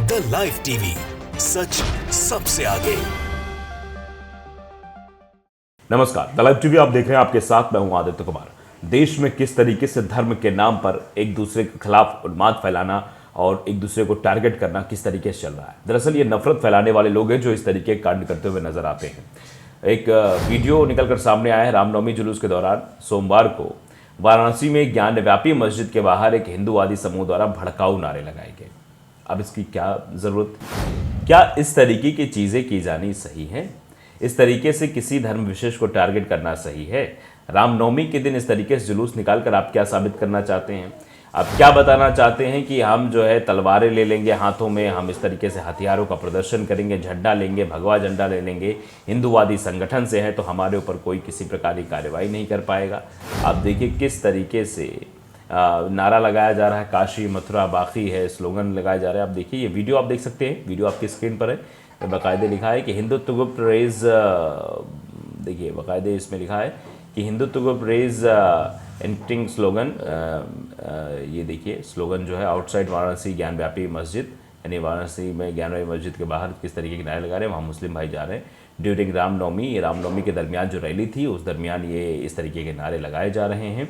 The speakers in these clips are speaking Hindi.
द लाइव टीवी, सच सबसे आगे। नमस्कार, द लाइव टीवी आप देख रहे हैं। आपके साथ मैं हूं आदित्य कुमार। देश में किस तरीके से धर्म के नाम पर एक दूसरे के खिलाफ उन्माद फैलाना और एक दूसरे को टारगेट करना किस तरीके से चल रहा है। दरअसल ये नफरत फैलाने वाले लोग हैं जो इस तरीके के कांड करते हुए नजर आते हैं। एक वीडियो निकलकर सामने आया है। रामनवमी जुलूस के दौरान सोमवार को वाराणसी में ज्ञानव्यापी मस्जिद के बाहर एक हिंदूवादी समूह द्वारा भड़काऊ नारे लगाए गए। अब इसकी क्या जरूरत? क्या इस तरीके की चीजें की जानी सही है? इस तरीके से किसी धर्म विशेष को टारगेट करना सही है? रामनवमी के दिन इस तरीके से जुलूस निकालकर आप क्या साबित करना चाहते हैं? आप क्या बताना चाहते हैं कि हम जो है तलवारें ले लेंगे हाथों में, हम इस तरीके से हथियारों का प्रदर्शन करेंगे, झंडा लेंगे, भगवा झंडा ले लेंगे, हिंदूवादी संगठन से है तो हमारे ऊपर कोई किसी प्रकार की कार्रवाई नहीं कर पाएगा। आप देखिए किस तरीके से नारा लगाया जा रहा है, काशी मथुरा बाकी है, स्लोगन लगाए जा रहे हैं। आप देखिए ये वीडियो आप देख सकते हैं, वीडियो आपकी स्क्रीन पर है। बाकायदे लिखा है कि हिंदुत्व गुप्त रेज, देखिए बाकायदे इसमें लिखा है कि हिंदुत्व गुप्त रेज एंटिंग स्लोगन। ये देखिए स्लोगन जो है आउटसाइड वाराणसी ज्ञानव्यापी मस्जिद, यानी वाराणसी में ज्ञानव्यापी मस्जिद के बाहर किस तरीके के नारे लगा रहे हैं। वहाँ मुस्लिम भाई जा रहे हैं ड्यूरिंग रामनवमी के दरमियान जो रैली थी उस दरमियान ये इस तरीके के नारे लगाए जा रहे हैं।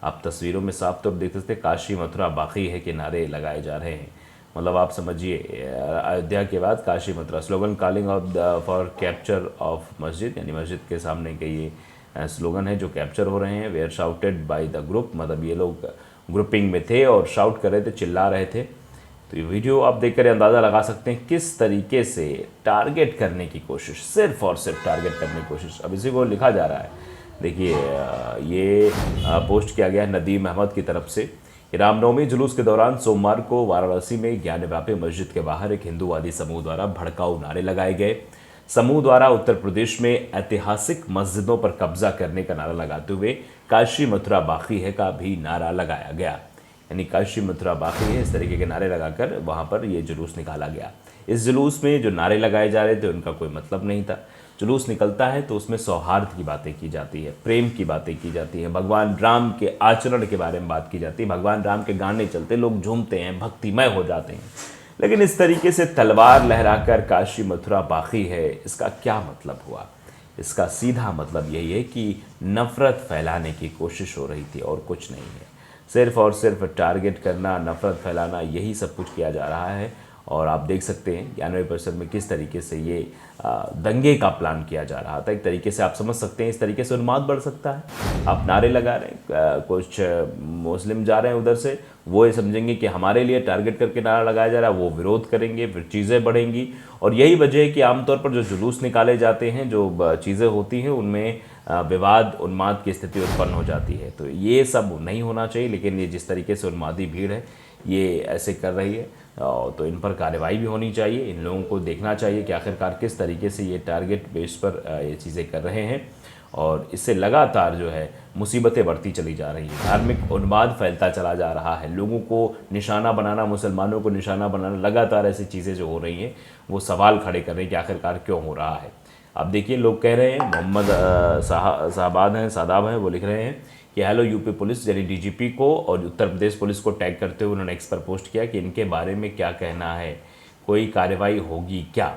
आप तस्वीरों में साफ तौर देख सकते हैं काशी मथुरा बाकी है के नारे लगाए जा रहे हैं। मतलब आप समझिए अयोध्या के बाद Kashi Mathura slogan calling of for capture of मस्जिद, यानी मस्जिद के सामने के ये स्लोगन है जो कैप्चर हो रहे हैं। Were shouted by the group, मतलब ये लोग ग्रुपिंग में थे और शाउट कर रहे थे, चिल्ला रहे थे। तो ये वीडियो आप देखकर अंदाज़ा लगा सकते हैं किस तरीके से टारगेट करने की कोशिश, सिर्फ और सिर्फ टारगेट करने की कोशिश। अब इसी को लिखा जा रहा है, देखिए ये पोस्ट किया गया है नदीम अहमद की तरफ से। रामनवमी जुलूस के दौरान सोमवार को वाराणसी में ज्ञानव्यापी मस्जिद के बाहर एक हिंदूवादी समूह द्वारा भड़काऊ नारे लगाए गए। समूह द्वारा उत्तर प्रदेश में ऐतिहासिक मस्जिदों पर कब्जा करने का नारा लगाते हुए काशी मथुरा बाकी है का भी नारा लगाया गया, यानी काशी मथुरा बाकी है इस तरीके के नारे लगाकर वहां पर यह जुलूस निकाला गया। इस जुलूस में जो नारे लगाए जा रहे थे उनका कोई मतलब नहीं था। जुलूस निकलता है तो उसमें सौहार्द की बातें की जाती है, प्रेम की बातें की जाती हैं, भगवान राम के आचरण के बारे में बात की जाती है, भगवान राम के गाने चलते लोग झूमते हैं, भक्तिमय हो जाते हैं। लेकिन इस तरीके से तलवार लहराकर काशी मथुरा बाकी है, इसका क्या मतलब हुआ? इसका सीधा मतलब यही है कि नफरत फैलाने की कोशिश हो रही थी और कुछ नहीं है। सिर्फ और सिर्फ टारगेट करना, नफरत फैलाना, यही सब कुछ किया जा रहा है। और आप देख सकते हैं 91% में किस तरीके से ये दंगे का प्लान किया जा रहा था। एक तरीके से आप समझ सकते हैं इस तरीके से उन्माद बढ़ सकता है। आप नारे लगा रहे हैं, कुछ मुस्लिम जा रहे हैं उधर से, वो ये समझेंगे कि हमारे लिए टारगेट करके नारा लगाया जा रहा है, वो विरोध करेंगे, फिर चीज़ें बढ़ेंगी। और यही वजह है कि आमतौर पर जो जुलूस निकाले जाते हैं, जो चीज़ें होती हैं, उनमें विवाद उन्माद की स्थिति उत्पन्न हो जाती है। तो ये सब नहीं होना चाहिए, लेकिन ये जिस तरीके से उन्मादी भीड़ है ये ऐसे कर रही है तो इन पर कार्रवाई भी होनी चाहिए। इन लोगों को देखना चाहिए कि आखिरकार किस तरीके से ये टारगेट बेस पर ये चीज़ें कर रहे हैं और इससे लगातार जो है मुसीबतें बढ़ती चली जा रही हैं। धार्मिक उन्माद फैलता चला जा रहा है, लोगों को निशाना बनाना, मुसलमानों को निशाना बनाना, लगातार ऐसी चीज़ें जो हो रही हैं वो सवाल खड़े कर रहे हैं कि आखिरकार क्यों हो रहा है। अब देखिए लोग कह रहे हैं, मोहम्मद सादाब हैं, वो लिख रहे हैं कि हेलो यूपी पुलिस, यानी डीजीपी को और उत्तर प्रदेश पुलिस को टैग करते हुए उन्होंने एक्स पर पोस्ट किया कि इनके बारे में क्या कहना है, कोई कार्रवाई होगी क्या?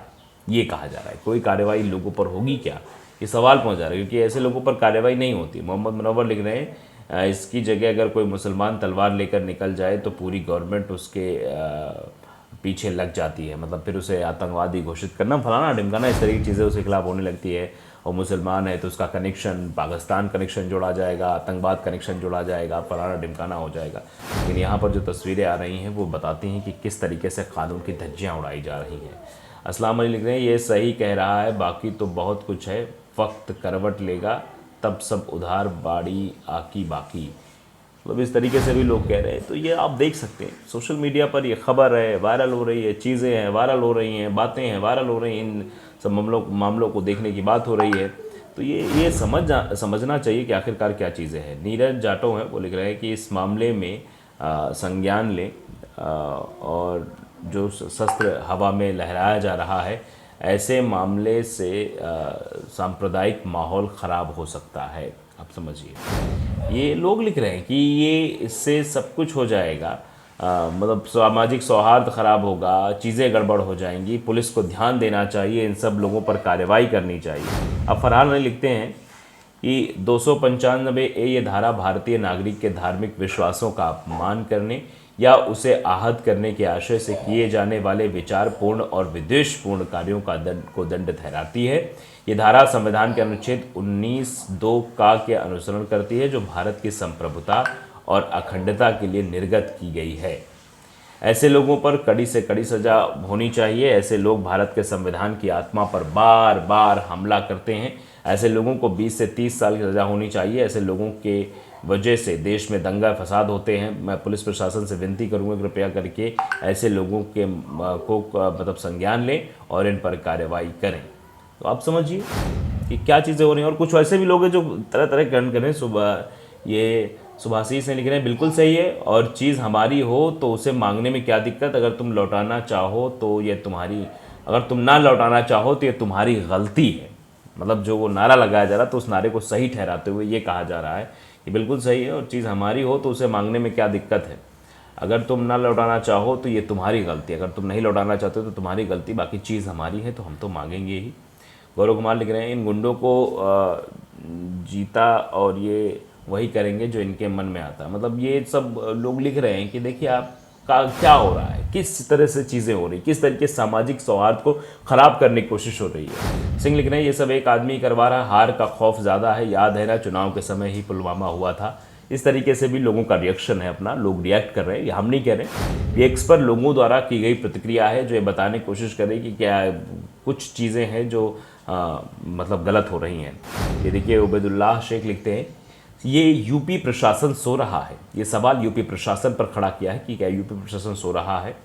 ये कहा जा रहा है कोई कार्रवाई लोगों पर होगी क्या, ये सवाल पहुंचा रहा है, क्योंकि ऐसे लोगों पर कार्रवाई नहीं होती। मोहम्मद मुनव्वर लिख रहे हैं इसकी जगह अगर कोई मुसलमान तलवार लेकर निकल जाए तो पूरी गवर्नमेंट उसके पीछे लग जाती है, मतलब फिर उसे आतंकवादी घोषित करना, फलाना ढिमकाना, इस तरह की चीज़ें उसके खिलाफ होने लगती है। और मुसलमान है तो उसका कनेक्शन पाकिस्तान कनेक्शन जोड़ा जाएगा, आतंकवाद कनेक्शन जोड़ा जाएगा, फलाना ढिमकाना हो जाएगा। लेकिन यहाँ पर जो तस्वीरें आ रही हैं वो बताती हैं कि किस तरीके से कानून की धज्जियाँ उड़ाई जा रही हैं। अस्सलाम वालेकुम लिख रहे हैं, ये सही कह रहा है, बाकी तो बहुत कुछ है, वक्त करवट लेगा तब सब उधार बाड़ी आकी बाकी। मतलब इस तरीके से भी लोग कह रहे हैं। तो ये आप देख सकते हैं सोशल मीडिया पर ये खबर है, वायरल हो रही है, चीज़ें हैं वायरल हो रही हैं, बातें हैं वायरल हो रही हैं, इन सब मामलों को देखने की बात हो रही है। तो ये समझना चाहिए कि आखिरकार क्या चीज़ें हैं। नीरज जाटो हैं, वो लिख रहे हैं कि इस मामले में संज्ञान लें और जो शस्त्र हवा में लहराया जा रहा है, ऐसे मामले से सांप्रदायिक माहौल ख़राब हो सकता है। आप समझिए, ये लोग लिख रहे हैं कि ये इससे सब कुछ हो जाएगा, मतलब सामाजिक सौहार्द खराब होगा, चीज़ें गड़बड़ हो जाएंगी, पुलिस को ध्यान देना चाहिए, इन सब लोगों पर कार्रवाई करनी चाहिए। अब फरहान अली लिखते हैं कि 295A ये धारा भारतीय नागरिक के धार्मिक विश्वासों का अपमान करने या उसे आहत करने के आशय से किए जाने वाले विचारपूर्ण और विद्वेषपूर्ण कार्यों को दंड ठहराती है। ये धारा संविधान के अनुच्छेद 19(2) का के अनुसरण करती है, जो भारत की संप्रभुता और अखंडता के लिए निर्गत की गई है। ऐसे लोगों पर कड़ी से कड़ी सजा होनी चाहिए। ऐसे लोग भारत के संविधान की आत्मा पर बार बार हमला करते हैं। ऐसे लोगों को 20 से 30 साल की सजा होनी चाहिए। ऐसे लोगों के वजह से देश में दंगा फसाद होते हैं। मैं पुलिस प्रशासन से विनती करूंगा कृपया करके ऐसे लोगों के मतलब संज्ञान लें और इन पर कार्रवाई करें। तो आप समझिए कि क्या चीज़ें हो रही हैं। और कुछ ऐसे भी लोग हैं जो तरह तरह के खंड कर रहे हैं। ये सुभाषी से लिख रहे हैं, बिल्कुल सही है, और चीज़ हमारी हो तो उसे मांगने में क्या दिक्कत। अगर तुम लौटाना चाहो तो ये तुम्हारी, अगर तुम ना लौटाना चाहो तो ये तुम्हारी गलती है। मतलब जो वो नारा लगाया जा रहा है तो उस नारे को सही ठहराते हुए ये कहा जा रहा है कि बिल्कुल सही है और चीज़ हमारी हो तो उसे मांगने में क्या दिक्कत है। अगर तुम ना लौटाना चाहो तो ये तुम्हारी गलती है, अगर तुम नहीं लौटाना चाहते हो तो तुम्हारी गलती, बाकी चीज़ हमारी है तो हम तो मांगेंगे ही। गौरव कुमार लिख रहे हैं, इन गुंडों को जीता और ये वही करेंगे जो इनके मन में आता है। मतलब ये सब लोग लिख रहे हैं कि देखिए आप का क्या हो रहा है, किस तरह से चीज़ें हो रही, किस तरीके से सामाजिक सौहार्द को ख़राब करने की कोशिश हो रही है। सिंह लिख रहे हैं, ये सब एक आदमी करवा रहा है, हार का खौफ ज़्यादा है। याद है ना, चुनाव के समय ही पुलवामा हुआ था। इस तरीके से भी लोगों का रिएक्शन है अपना, लोग रिएक्ट कर रहे हैं। ये हम नहीं कह रहे, ये एक्स पर लोगों द्वारा की गई प्रतिक्रिया है जो ये बताने की कोशिश कर रही है कि क्या कुछ चीज़ें हैं जो मतलब गलत हो रही हैं। ये देखिए, उबैदुल्लाह शेख लिखते हैं, ये यूपी प्रशासन सो रहा है। ये सवाल यूपी प्रशासन पर खड़ा किया है कि क्या यूपी प्रशासन सो रहा है।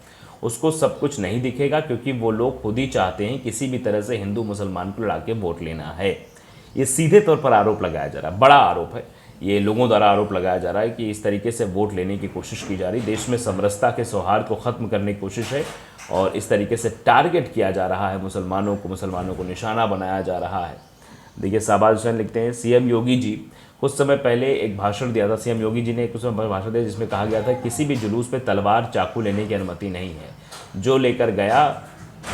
उसको सब कुछ नहीं दिखेगा क्योंकि वो लोग खुद ही चाहते हैं किसी भी तरह से हिंदू मुसलमान को लड़ा के वोट लेना है। ये सीधे तौर पर आरोप लगाया जा रहा है, बड़ा आरोप है। ये लोगों द्वारा आरोप लगाया जा रहा है कि इस तरीके से वोट लेने की कोशिश की जा रही, देश में समरसता के सौहार्द को ख़त्म करने की कोशिश है और इस तरीके से टारगेट किया जा रहा है मुसलमानों को निशाना बनाया जा रहा है। देखिए, शाहबाज हुसैन लिखते हैं, सीएम योगी जी कुछ समय पहले एक भाषण दिया था। सीएम योगी जी ने कुछ समय भाषण दिया जिसमें कहा गया था किसी भी जुलूस पे तलवार चाकू लेने की अनुमति नहीं है। जो लेकर गया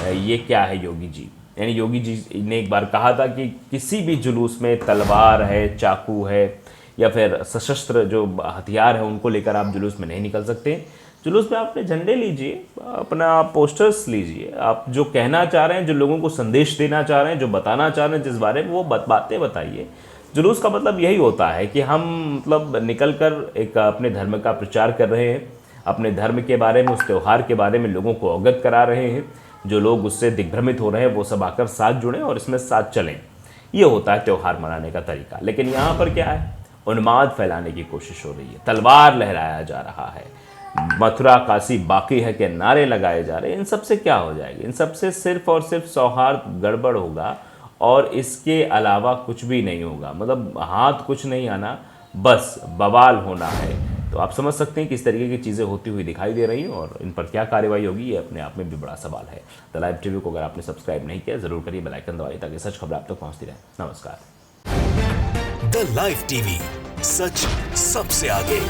ये क्या है योगी जी। यानी योगी जी ने एक बार कहा था कि किसी भी जुलूस में तलवार है, चाकू है या फिर सशस्त्र जो हथियार है उनको लेकर आप जुलूस में नहीं निकल सकते। जुलूस में आप अपने झंडे लीजिए, अपना पोस्टर्स लीजिए, आप जो कहना चाह रहे हैं, जो लोगों को संदेश देना चाह रहे हैं, जो बताना चाह रहे हैं जिस बारे में, वो बातें बताइए। जुलूस का मतलब यही होता है कि हम मतलब निकल कर एक अपने धर्म का प्रचार कर रहे हैं, अपने धर्म के बारे में, उस त्यौहार के बारे में लोगों को अवगत करा रहे हैं। जो लोग उससे दिग्भ्रमित हो रहे हैं वो सब आकर साथ जुड़ें और इसमें साथ चलें। ये होता है त्यौहार मनाने का तरीका। लेकिन यहाँ पर क्या है, उन्माद फैलाने की कोशिश हो रही है, तलवार लहराया जा रहा है, मथुरा काशी बाकी है के नारे लगाए जा रहे हैं। इन सब से क्या हो जाएगा, इन सब से सिर्फ और सिर्फ सौहार्द गड़बड़ होगा और इसके अलावा कुछ भी नहीं होगा। मतलब हाथ कुछ नहीं आना, बस बवाल होना है। तो आप समझ सकते हैं किस तरीके की चीज़ें होती हुई दिखाई दे रही हैं और इन पर क्या कार्रवाई होगी, ये अपने आप में भी बड़ा सवाल है। द लाइव टीवी को अगर आपने सब्सक्राइब नहीं किया जरूर करिए, बेल आइकन दबाइए ताकि सच खबर आप तक पहुंचती रहे। नमस्कार। द लाइव टीवी, सच सबसे आगे।